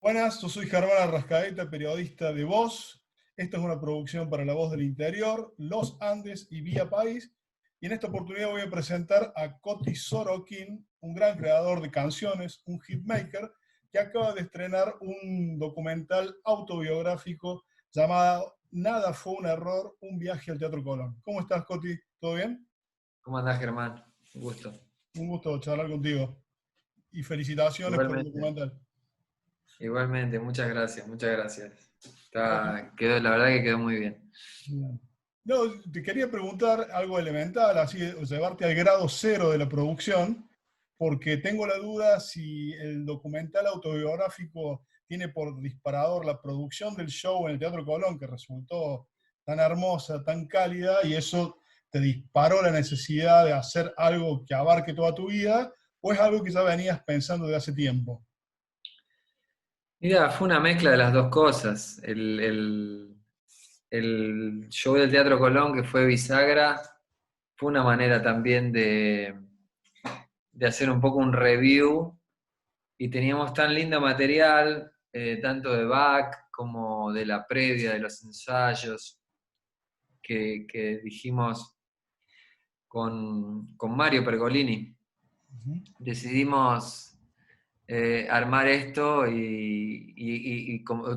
Buenas, yo soy Germán Arrascaeta, periodista de Voz. Esta es una producción para La Voz del Interior, Los Andes y Vía País. Y en esta oportunidad voy a presentar a Coti Sorokin, un gran creador de canciones, un hitmaker, que acaba de estrenar un documental autobiográfico llamado Nada fue un error, un viaje al Teatro Colón. ¿Cómo estás, Coti? ¿Todo bien? ¿Cómo andás, Germán? Un gusto. Un gusto charlar contigo. Y felicitaciones por el Igualmente, documental. igualmente, muchas gracias, muchas gracias. Bueno, La verdad que quedó muy bien. bien. No, te quería preguntar algo elemental, así, llevarte al grado cero de la producción, porque tengo la duda si el documental autobiográfico tiene por disparador la producción del show en el Teatro Colón, que resultó tan hermosa, tan cálida, y eso te disparó la necesidad de hacer algo que abarque toda tu vida, o es algo que ya venías pensando de hace tiempo. Mira, fue una mezcla de las dos cosas. El show del Teatro Colón, que fue bisagra, fue una manera también de hacer un poco un review, y teníamos tan lindo material, tanto de back como de la previa, de los ensayos, que dijimos con Mario Pergolini. Ujú. Decidimos armar esto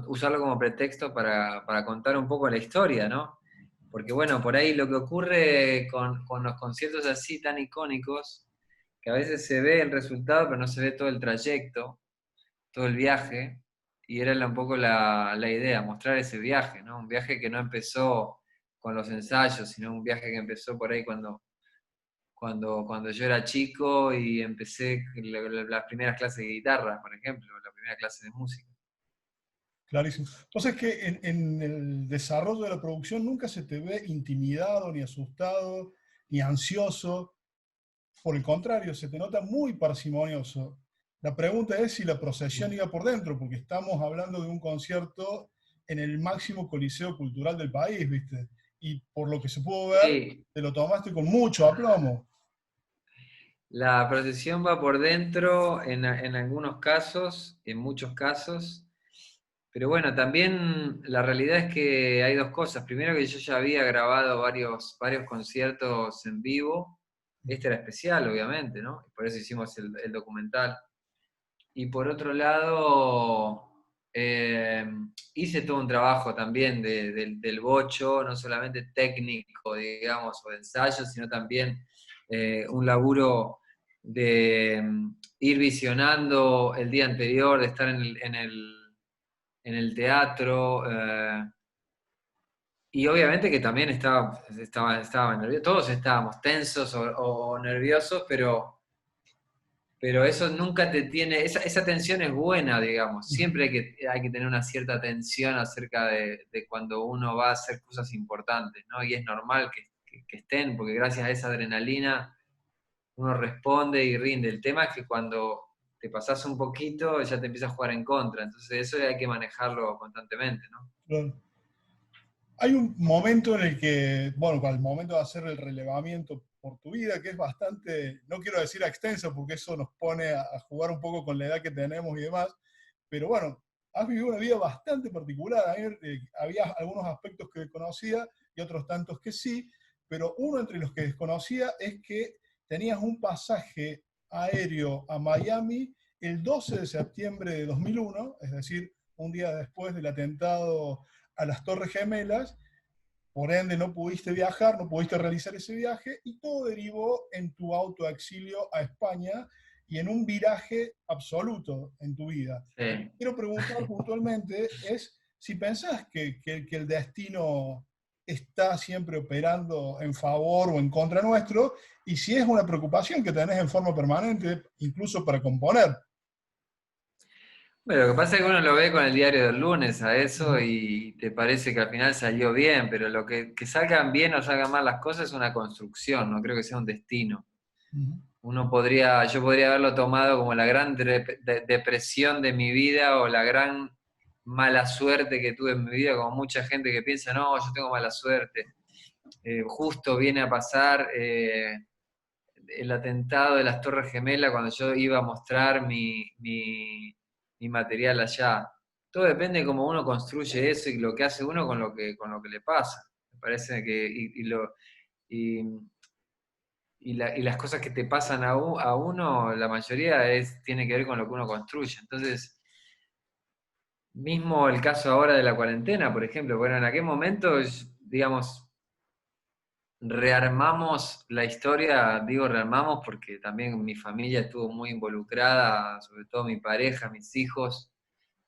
usarlo como pretexto para contar un poco la historia, ¿no? Porque bueno, por ahí lo que ocurre con los conciertos así tan icónicos, que a veces se ve el resultado, pero no se ve todo el trayecto, todo el viaje, y era un poco la idea, mostrar ese viaje, ¿no? Un viaje que no empezó con los ensayos, sino un viaje que empezó por ahí cuando yo era chico y empecé las primeras clases de guitarra, por ejemplo, la primera clase de música. Clarísimo. Entonces que en el desarrollo de la producción nunca se te ve intimidado, ni asustado, ni ansioso. Por el contrario, se te nota muy parsimonioso. La pregunta es si la procesión iba por dentro, porque estamos hablando de un concierto en el máximo coliseo cultural del país, ¿viste? Y por lo que se pudo ver, Sí, te lo tomaste con mucho aplomo. la procesión va por dentro en algunos casos, en muchos casos, pero bueno, también la realidad es que hay dos cosas. Primero, que yo ya había grabado varios conciertos en vivo. Este era especial, obviamente, ¿no? Por eso hicimos el documental. Y por otro lado, eh, hice todo un trabajo también del bocho, no solamente técnico, digamos, o de ensayo, sino también un laburo de ir visionando el día anterior, de estar en el teatro. Y obviamente que también estaba nervioso, todos estábamos tensos o nerviosos, pero eso nunca te tiene, esa tensión es buena, digamos. Siempre hay que tener una cierta tensión acerca de cuando uno va a hacer cosas importantes, ¿no? Y es normal que estén, porque gracias a esa adrenalina uno responde y rinde. El tema es que cuando te pasás un poquito ya te empieza a jugar en contra, entonces eso hay que manejarlo constantemente, ¿no? Claro. Hay un momento en el que, bueno, al momento de hacer el relevamiento por tu vida, que es bastante, no quiero decir extenso, porque eso nos pone a jugar un poco con la edad que tenemos y demás, pero bueno, has vivido una vida bastante particular. A mí, había algunos aspectos que desconocía y otros tantos que sí, pero uno entre los que desconocía es que tenías un pasaje aéreo a Miami el 12 de septiembre de 2001, es decir, un día después del atentado a las Torres Gemelas. Por ende no pudiste viajar, no pudiste realizar ese viaje y todo derivó en tu autoexilio a España y en un viraje absoluto en tu vida. Lo que Sí. quiero preguntar puntualmente es si pensás que el destino está siempre operando en favor o en contra nuestro, y si es una preocupación que tenés en forma permanente, incluso para componer. Bueno, lo que pasa es que uno lo ve con el diario del lunes a eso y te parece que al final salió bien, pero que salgan bien o salgan mal las cosas es una construcción, no creo que sea un destino. Yo podría haberlo tomado como la gran depresión de mi vida o la gran mala suerte que tuve en mi vida, como mucha gente que piensa, no, yo tengo mala suerte. Justo viene a pasar el atentado de las Torres Gemelas cuando yo iba a mostrar mi material allá. todo depende de cómo uno construye eso y lo que hace uno con lo que le pasa. Me parece que, y, y las cosas que te pasan a uno, la mayoría tiene que ver con lo que uno construye. Entonces, mismo el caso ahora de la cuarentena, por ejemplo, bueno, en aquel momento, digamos, rearmamos la historia, digo rearmamos porque también mi familia estuvo muy involucrada, sobre todo mi pareja, mis hijos,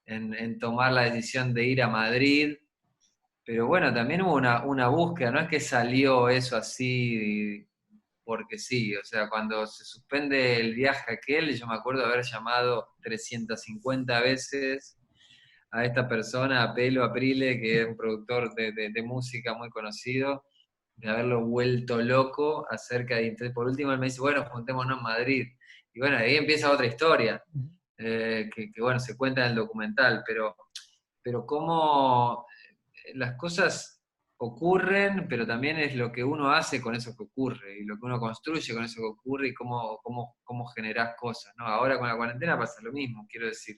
en tomar la decisión de ir a Madrid. Pero bueno, también hubo una búsqueda, no es que salió eso así porque sí, o sea, cuando se suspende el viaje aquel, yo me acuerdo de haber llamado 350 veces a esta persona, a Pelo Aprile, que es un productor de música muy conocido, de haberlo vuelto loco acerca de... Entonces, por último, él me dice, bueno, juntémonos en Madrid. Y bueno, ahí empieza otra historia, bueno, se cuenta en el documental, pero cómo las cosas ocurren, pero también es lo que uno hace con eso que ocurre, y lo que uno construye con eso que ocurre, y cómo generás cosas, ¿no? Ahora con la cuarentena pasa lo mismo, quiero decir.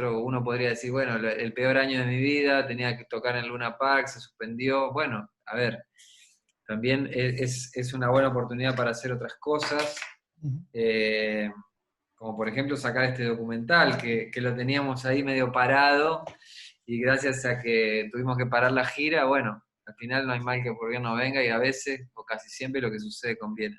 Uno podría decir, bueno, el peor año de mi vida, tenía que tocar en Luna Park, se suspendió. Bueno, a ver, también es una buena oportunidad para hacer otras cosas, Ujú. eh, como por ejemplo sacar este documental, que lo teníamos ahí medio parado, y gracias a que tuvimos que parar la gira, bueno, al final no hay mal que por bien no venga, y a veces, o casi siempre, lo que sucede conviene.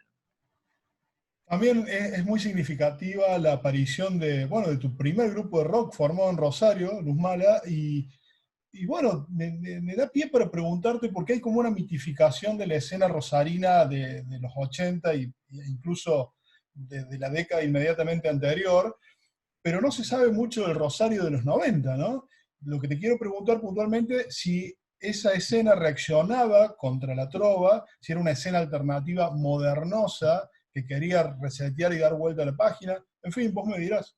También es muy significativa la aparición de, bueno, de tu primer grupo de rock formado en Rosario, Luz Mala, y bueno, me da pie para preguntarte porque hay como una mitificación de la escena rosarina de los 80 e incluso de la década inmediatamente anterior, pero no se sabe mucho del Rosario de los 90, ¿no? Lo que te quiero preguntar puntualmente, si esa escena reaccionaba contra la trova, si era una escena alternativa modernosa que quería resetear y dar vuelta a la página. En fin, vos me dirás.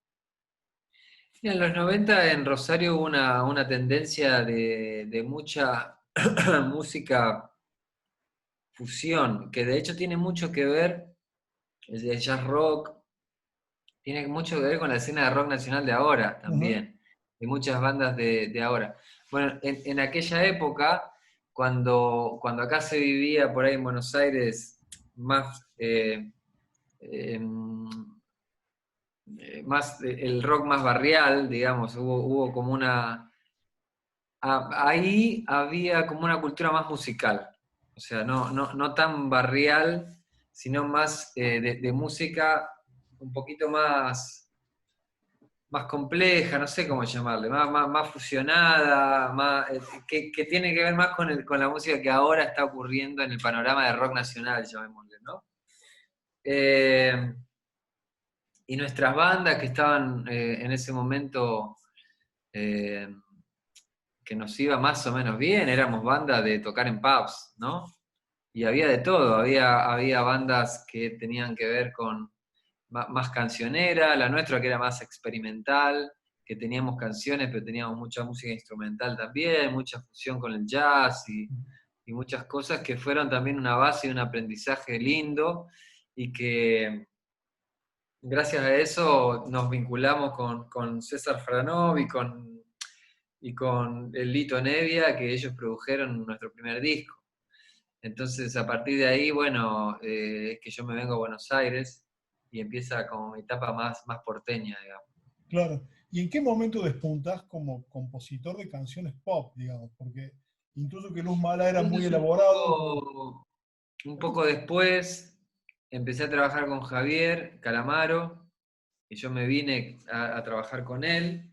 Y en los 90 en Rosario hubo una tendencia de mucha música fusión, que de hecho tiene mucho que ver, el jazz rock, tiene mucho que ver con la escena de rock nacional de ahora Uh -huh. también, de muchas bandas de ahora. Bueno, en aquella época, cuando acá se vivía por ahí en Buenos Aires más, el rock más barrial, digamos, hubo como ahí había como una cultura más musical, o sea, no tan barrial, sino más de música un poquito más compleja, no sé cómo llamarle, más fusionada, que tiene que ver más con la música que ahora está ocurriendo en el panorama de rock nacional, llamémosle, ¿no? Eh, y nuestras bandas que estaban en ese momento, eh, que nos iba más o menos bien, éramos bandas de tocar en pubs, ¿no? Y había de todo, había bandas que tenían que ver con más cancionera, la nuestra que era más experimental, que teníamos canciones, pero teníamos mucha música instrumental también, mucha fusión con el jazz y muchas cosas que fueron también una base y un aprendizaje lindo, y que gracias a eso nos vinculamos con César Franov y con el Lito Nevia, que ellos produjeron nuestro primer disco. Entonces, a partir de ahí, bueno, es que yo me vengo a Buenos Aires y empieza como mi etapa más porteña, digamos. Claro. ¿Y en qué momento despuntás como compositor de canciones pop, digamos? Porque incluso que Luz Mala era muy Entonces, elaborado. un poco después, empecé a trabajar con Javier Calamaro, y yo me vine a trabajar con él,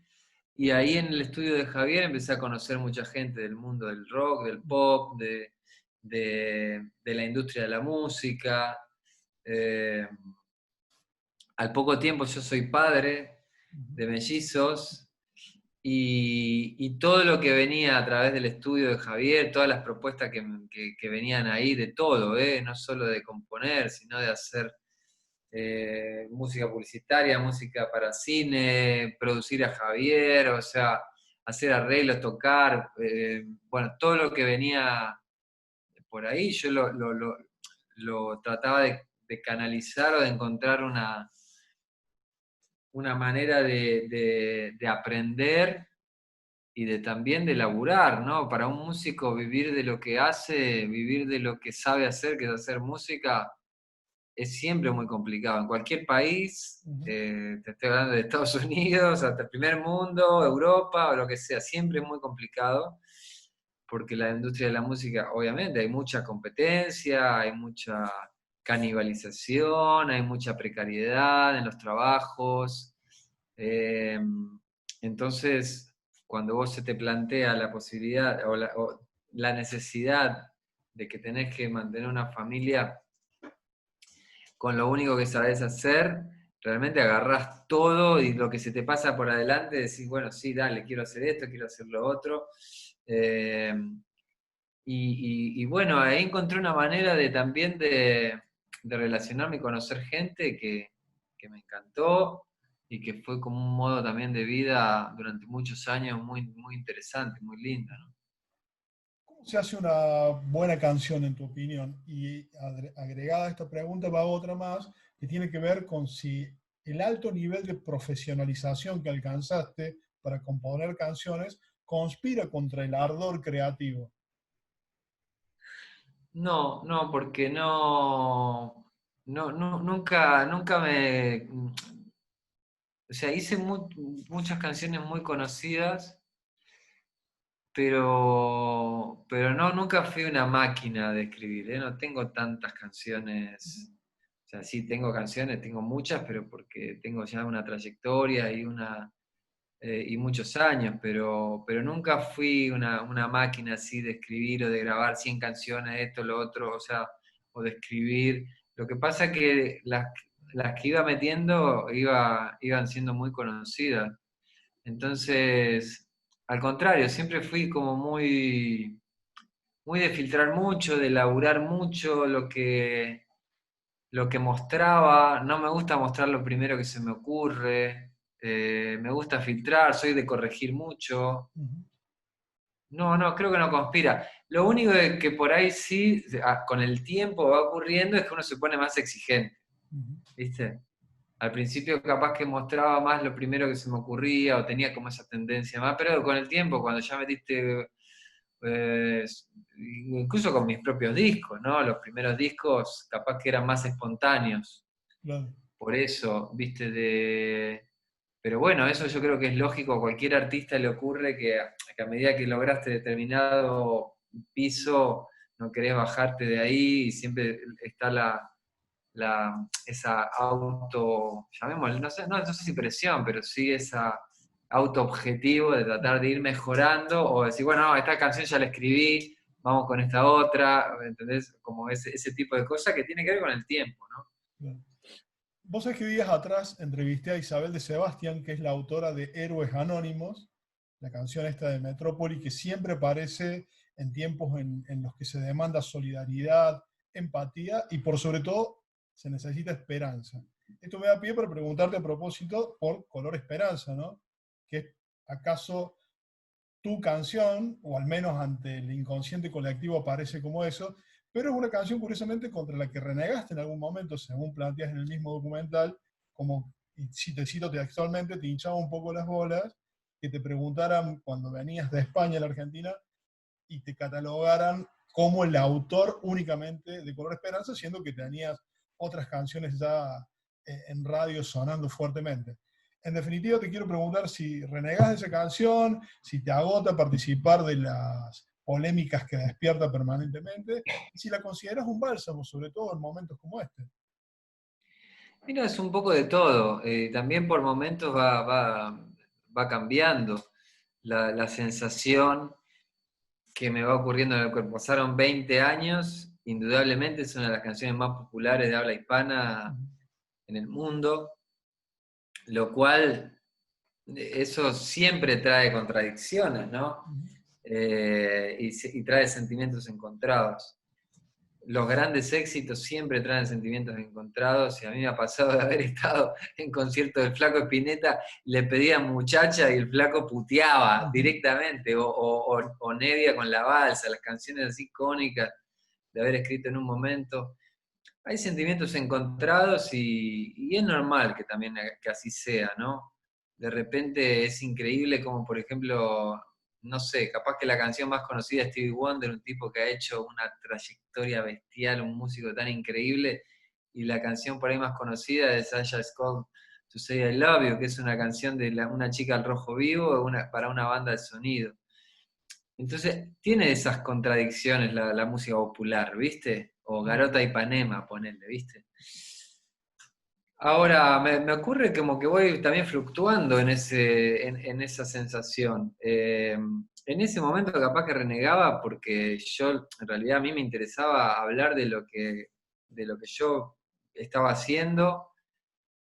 y ahí en el estudio de Javier empecé a conocer mucha gente del mundo del rock, del pop, de la industria de la música. Eh, Al poco tiempo yo soy padre de mellizos, y todo lo que venía a través del estudio de Javier, todas las propuestas que venían ahí, de todo, no solo de componer, sino de hacer música publicitaria, música para cine, producir a Javier, o sea, hacer arreglos, tocar, bueno, todo lo que venía por ahí, yo lo trataba de canalizar o de encontrar una manera de aprender y de también de laburar, ¿no? Para un músico vivir de lo que hace, vivir de lo que sabe hacer, que es hacer música, es siempre muy complicado. En cualquier país, Ujú. te estoy hablando de Estados Unidos, hasta el primer mundo, Europa o lo que sea, siempre es muy complicado, porque la industria de la música, obviamente, hay mucha competencia, hay mucha canibalización, hay mucha precariedad en los trabajos. eh, entonces, cuando vos se te plantea la posibilidad o la necesidad de que tenés que mantener una familia con lo único que sabes hacer, realmente agarrás todo y lo que se te pasa por adelante, decís, bueno, sí, dale, quiero hacer esto, quiero hacer lo otro. Eh, y bueno, ahí encontré una manera de también de relacionarme y conocer gente que me encantó y que fue como un modo también de vida durante muchos años muy, muy interesante, muy lindo, ¿no? ¿Cómo se hace una buena canción, en tu opinión? Y agregada a esta pregunta va otra más, que tiene que ver con si el alto nivel de profesionalización que alcanzaste para componer canciones conspira contra el ardor creativo. No, no, porque nunca me... O sea, hice muchas canciones muy conocidas, pero no, nunca fui una máquina de escribir, ¿eh? No tengo tantas canciones. O sea, sí tengo canciones, tengo muchas, pero porque tengo ya una trayectoria y muchos años, pero nunca fui una máquina así de escribir o de grabar 100 canciones, esto, lo otro, o sea, o de escribir. Lo que pasa es que las que iba metiendo iban siendo muy conocidas. Entonces, al contrario, siempre fui como muy de filtrar mucho, de elaborar mucho lo que mostraba. No me gusta mostrar lo primero que se me ocurre. Me gusta filtrar, soy de corregir mucho. Ujú, No, no, creo que no conspira. Lo único que por ahí sí, con el tiempo va ocurriendo es que uno se pone más exigente, ujú. ¿viste? Al principio capaz que mostraba más lo primero que se me ocurría o tenía como esa tendencia más, pero con el tiempo, cuando ya metiste, eh, incluso con mis propios discos, ¿no? Los primeros discos capaz que eran más espontáneos. Claro. Por eso, ¿viste? Pero bueno, eso yo creo que es lógico, a cualquier artista le ocurre que a medida que lograste determinado piso, no querés bajarte de ahí y siempre está esa llamémosle, no sé si presión, pero sí esa auto-objetivo de tratar de ir mejorando o decir, bueno, no, esta canción ya la escribí, vamos con esta otra, ¿entendés? Como ese tipo de cosas que tiene que ver con el tiempo, ¿no? Claro. Vos sabés que días atrás entrevisté a Isabel de Sebastián, que es la autora de Héroes Anónimos, la canción esta de Metrópoli, que siempre aparece en tiempos en los que se demanda solidaridad, empatía y por sobre todo se necesita esperanza. Esto me da pie para preguntarte a propósito por Color Esperanza, ¿no? Que acaso tu canción, o al menos ante el inconsciente colectivo aparece como eso, pero es una canción curiosamente contra la que renegaste en algún momento, según planteas en el mismo documental, como, y si te cito textualmente, te hinchaba un poco las bolas, que te preguntaran cuando venías de España a la Argentina y te catalogaran como el autor únicamente de Color Esperanza, siendo que tenías otras canciones ya en radio sonando fuertemente. En definitiva, te quiero preguntar si renegás de esa canción, si te agota participar de las polémicas que despierta permanentemente, y si la consideras un bálsamo, sobre todo en momentos como este. Mira, es un poco de todo. También por momentos va cambiando la sensación que me va ocurriendo en el cuerpo. Pasaron 20 años, indudablemente es una de las canciones más populares de habla hispana en el mundo, lo cual eso siempre trae contradicciones, ¿no? Y trae sentimientos encontrados. Los grandes éxitos siempre traen sentimientos encontrados y a mí me ha pasado de haber estado en concierto del Flaco Spinetta, le pedía muchacha y el Flaco puteaba directamente, o Nevia con la balsa, las canciones así icónicas de haber escrito en un momento. Hay sentimientos encontrados y es normal que también que así sea, ¿no? De repente es increíble como, por ejemplo, no sé, capaz que la canción más conocida es Stevie Wonder, un tipo que ha hecho una trayectoria bestial, un músico tan increíble, y la canción por ahí más conocida es I Just Called to Say I Love You, que es una canción de una chica al rojo vivo para una banda de sonido. Entonces, tiene esas contradicciones la música popular, ¿viste? O Garota Ipanema, ponele, ¿viste? Ahora, me ocurre como que voy también fluctuando en esa sensación. En ese momento capaz que renegaba porque yo, en realidad a mí me interesaba hablar de lo que yo estaba haciendo,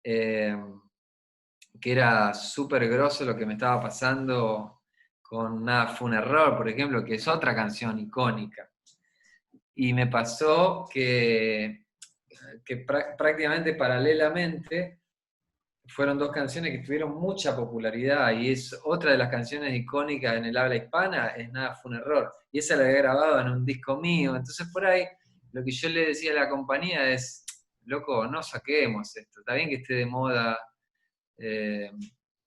eh, que era súper grosso lo que me estaba pasando con Nada fue un error, por ejemplo, que es otra canción icónica. Y me pasó que prácticamente paralelamente fueron dos canciones que tuvieron mucha popularidad y es otra de las canciones icónicas en el habla hispana, es Nada fue un error. Y esa la había grabado en un disco mío. Entonces por ahí lo que yo le decía a la compañía es, loco, no saquemos esto, está bien que esté de moda, eh,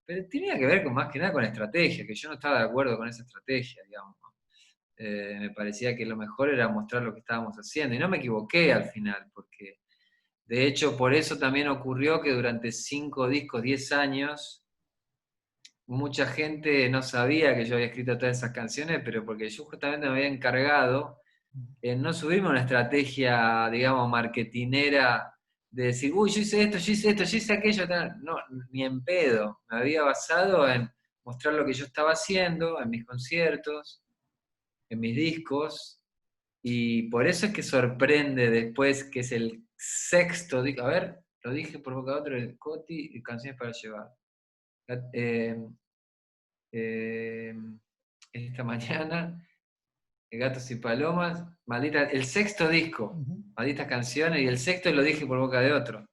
pero tenía que ver con más que nada con estrategia, que yo no estaba de acuerdo con esa estrategia, digamos. Me parecía que lo mejor era mostrar lo que estábamos haciendo y no me equivoqué al final, porque de hecho, por eso también ocurrió que durante 5 discos, 10 años, mucha gente no sabía que yo había escrito todas esas canciones, pero porque yo justamente me había encargado en no subirme una estrategia, digamos, marketinera de decir, uy, yo hice esto, yo hice esto, yo hice aquello, tal. No, ni en pedo. Me había basado en mostrar lo que yo estaba haciendo en mis conciertos, en mis discos, y por eso es que sorprende después que es el sexto disco. A ver, lo dije por boca de otro, el Coti y Canciones para Llevar. Eh, eh, esta mañana, Gatos y Palomas, el sexto disco, Malditas Canciones, y el sexto lo dije por boca de otro.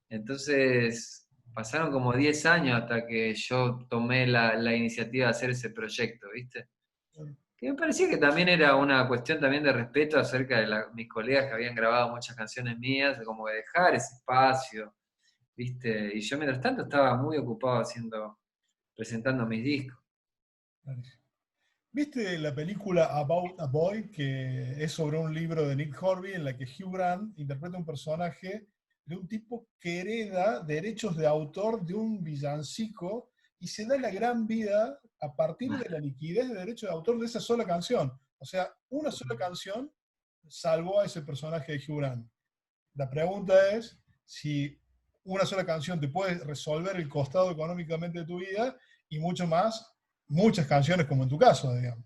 Entonces, pasaron como 10 años hasta que yo tomé la iniciativa de hacer ese proyecto, ¿viste? Que me parecía que también era una cuestión también de respeto acerca de mis colegas que habían grabado muchas canciones mías, de como de dejar ese espacio, ¿viste? Y yo mientras tanto estaba muy ocupado presentando mis discos. ¿Viste la película About a Boy, que es sobre un libro de Nick Hornby en la que Hugh Grant interpreta un personaje de un tipo que hereda derechos de autor de un villancico y se da la gran vida a partir de la liquidez de derechos de autor de esa sola canción? O sea, una sola canción salvó a ese personaje de Hugh Grant. La pregunta es si una sola canción te puede resolver el costado económicamente de tu vida y mucho más, muchas canciones como en tu caso, digamos.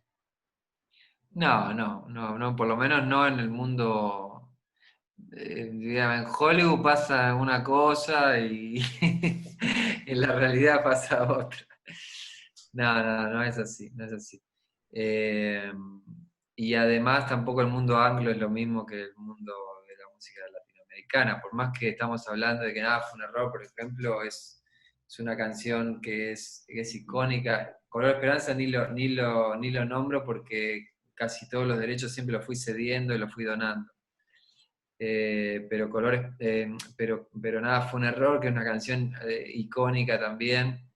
No, no, no, no, por lo menos no en el mundo. Digamos, en Hollywood pasa una cosa y en la realidad pasa otra. No, no, no es así, no es así. Eh, y además tampoco el mundo anglo es lo mismo que el mundo de la música latinoamericana. Por más que estamos hablando de que nada fue un error, por ejemplo, es una canción que es icónica. Color Esperanza ni lo nombro porque casi todos los derechos siempre los fui cediendo y los fui donando. Pero nada, fue un error, que es una canción icónica también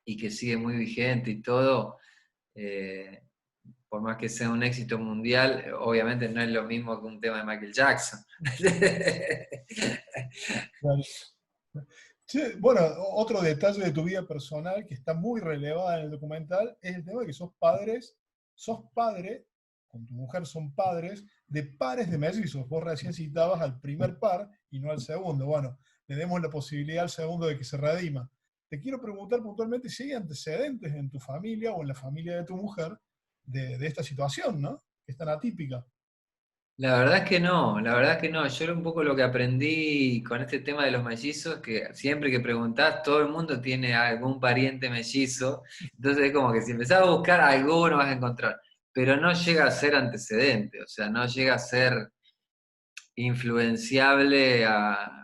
y que sigue muy vigente y todo. eh, por más que sea un éxito mundial, obviamente no es lo mismo que un tema de Michael Jackson. Claro. Che, bueno, otro detalle de tu vida personal que está muy relevado en el documental es el tema de que sos padre, con tu mujer son padres, de pares de mellizos. Vos recién citabas al primer par y no al segundo. Bueno, le demos la posibilidad al segundo de que se redima. Te quiero preguntar puntualmente si hay antecedentes en tu familia o en la familia de tu mujer de esta situación, ¿no? Que es tan atípica. La verdad es que no, la verdad es que no. Yo un poco lo que aprendí con este tema de los mellizos, que siempre que preguntás, todo el mundo tiene algún pariente mellizo, entonces es como que si empezás a buscar alguno vas a encontrar, pero no llega a ser antecedente, o sea, no llega a ser influenciable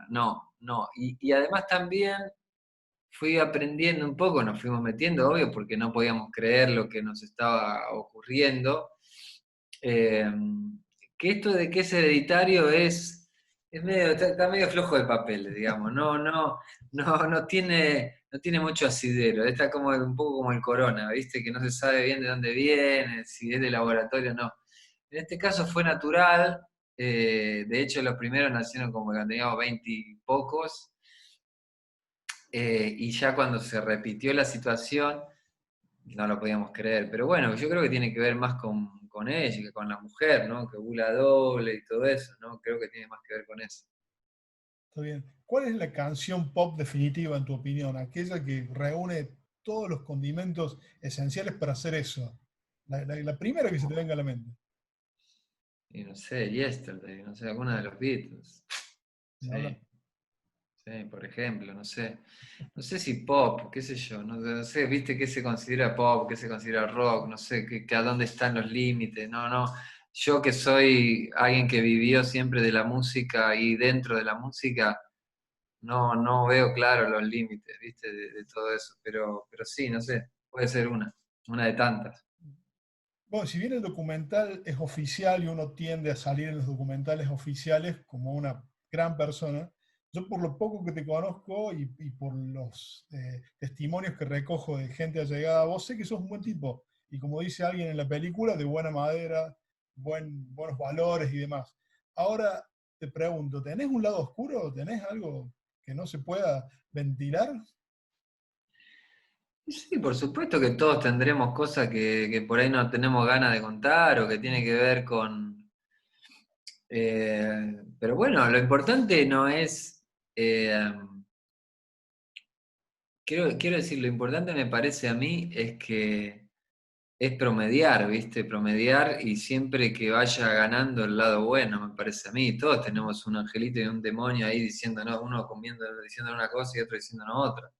no, no. Y además también fui aprendiendo un poco, nos fuimos metiendo, obvio, porque no podíamos creer lo que nos estaba ocurriendo. Eh, que esto de que es hereditario está medio flojo de papel, digamos, no no tiene mucho asidero, está como un poco como el corona, ¿viste? Que no se sabe bien de dónde viene, si es de laboratorio o no. En este caso fue natural, de hecho los primeros nacieron como que teníamos 20 y pocos, y ya cuando se repitió la situación, no lo podíamos creer. Pero bueno, yo creo que tiene que ver más con ella que con la mujer, ¿no? Que ovula doble y todo eso, ¿no? Creo que tiene más que ver con eso. Está bien. ¿Cuál es la canción pop definitiva en tu opinión? Aquella que reúne todos los condimentos esenciales para hacer eso. La primera que se te venga a la mente. Y no sé, Yesterday, no sé, alguna de los Beatles. ¿Me habla? Sí, sí, por ejemplo, no sé. No sé si pop, qué sé yo, no sé, viste qué se considera pop, qué se considera rock, no sé, a dónde están los límites, no, no. Yo que soy alguien que vivió siempre de la música y dentro de la música, no veo claro los límites, viste, de todo eso, pero sí, no sé, puede ser una de tantas. Bueno, si bien el documental es oficial y uno tiende a salir en los documentales oficiales como una gran persona, yo por lo poco que te conozco y por los testimonios que recojo de gente allegada a vos, sé que sos un buen tipo. Y como dice alguien en la película, de buena madera, buenos valores y demás. Ahora te pregunto, ¿tenés un lado oscuro? ¿Tenés algo que no se pueda ventilar? Y sí, por supuesto que todos tendremos cosas que por ahí no tenemos ganas de contar o que tiene que ver con... pero bueno, lo importante no es... quiero decir, lo importante me parece a mí es que es promediar, ¿viste? Promediar y siempre que vaya ganando el lado bueno, me parece a mí. Todos tenemos un angelito y un demonio ahí diciéndonos, uno comiendo, diciendo una cosa y otro diciéndonos otra.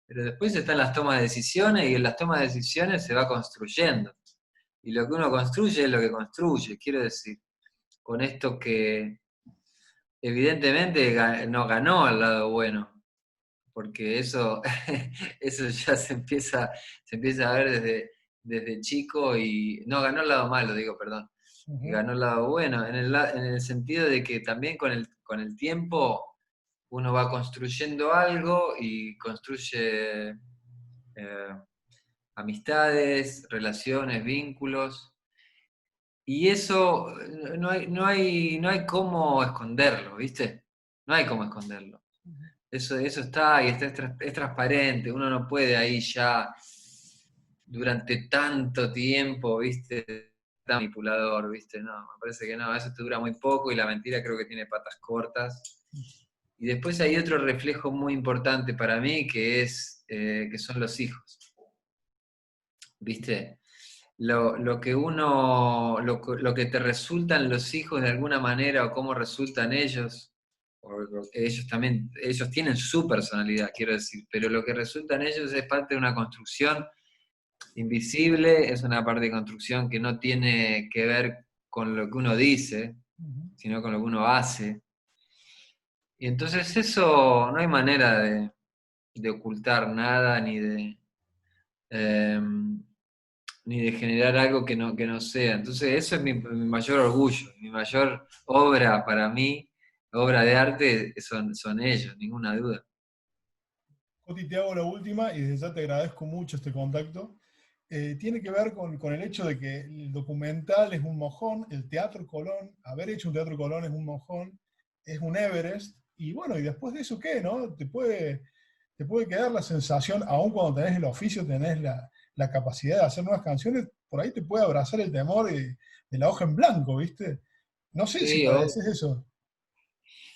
Pero después están las tomas de decisiones y en las tomas de decisiones se va construyendo. Y lo que uno construye es lo que construye, quiero decir. Con esto que evidentemente no ganó al lado bueno, porque eso, eso ya se empieza a ver desde chico y no ganó el lado malo, digo, perdón, Ujú. ganó el lado bueno, en el sentido de que también con el tiempo uno va construyendo algo y construye amistades, relaciones, vínculos, y eso no hay cómo esconderlo, ¿viste? No hay cómo esconderlo. Eso está y es transparente, uno no puede ahí ya durante tanto tiempo, ¿viste? Tan manipulador, ¿viste? No, me parece que no, eso te dura muy poco y la mentira creo que tiene patas cortas. Y después hay otro reflejo muy importante para mí que son los hijos, ¿viste? Lo que te resultan los hijos de alguna manera o cómo resultan ellos, ellos también, ellos tienen su personalidad, quiero decir, pero lo que resultan ellos es parte de una construcción invisible, es una parte de construcción que no tiene que ver con lo que uno dice, Ujú. sino con lo que uno hace. Y entonces eso no hay manera de ocultar nada ni de generar algo que no sea. Entonces, eso es mi mayor orgullo, mi mayor obra para mí, obra de arte, son ellos, ninguna duda. Coti, te hago la última y desde ya te agradezco mucho este contacto. Tiene que ver con el hecho de que el documental es un mojón, el Teatro Colón, haber hecho un Teatro Colón es un mojón, es un Everest, y bueno, y después de eso, ¿qué? ¿No? Te puede quedar la sensación, aun cuando tenés el oficio, tenés la capacidad de hacer nuevas canciones, por ahí te puede abrazar el temor de la hoja en blanco, ¿viste? No sé si Sí, padeces eso.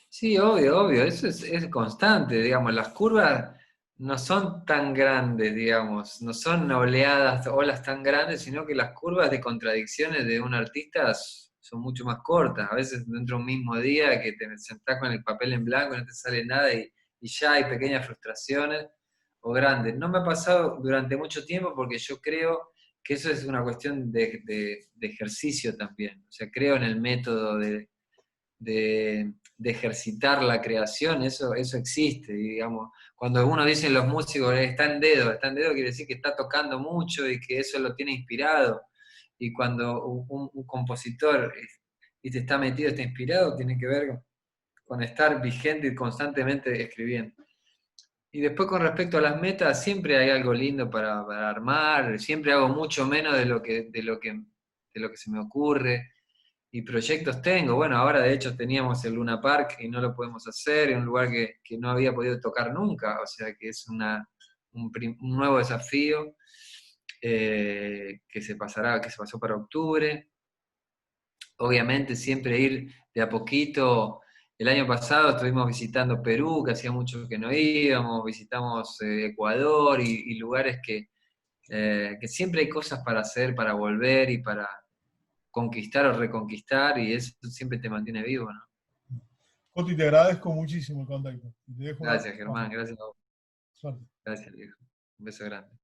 sí, obvio, obvio, eso es constante, digamos, las curvas no son tan grandes, digamos, no son oleadas, olas tan grandes, sino que las curvas de contradicciones de un artista son mucho más cortas, a veces dentro de un mismo día que te sentás con el papel en blanco y no te sale nada y ya hay pequeñas frustraciones o grandes. No me ha pasado durante mucho tiempo porque yo creo que eso es una cuestión de ejercicio también, o sea, creo en el método de ejercitar la creación, eso existe, digamos. Cuando uno dice los músicos, está en dedo quiere decir que está tocando mucho y que eso lo tiene inspirado. Y cuando un compositor y te está metido, está inspirado, tiene que ver con estar vigente y constantemente escribiendo. Y después con respecto a las metas, siempre hay algo lindo para armar, siempre hago mucho menos de lo que se me ocurre. Y proyectos tengo, bueno, ahora de hecho teníamos el Luna Park y no lo podemos hacer, en un lugar que no había podido tocar nunca, o sea que es un nuevo desafío que se pasó para octubre. Obviamente siempre ir de a poquito. El año pasado estuvimos visitando Perú, que hacía mucho que no íbamos, visitamos Ecuador y lugares que siempre hay cosas para hacer, para volver y para conquistar o reconquistar, y eso siempre te mantiene vivo, ¿no? Coti, te agradezco muchísimo el contacto. Te dejo un Gracias, abrazo. Germán, gracias a vos. Suerte. Gracias, viejo. Un beso grande.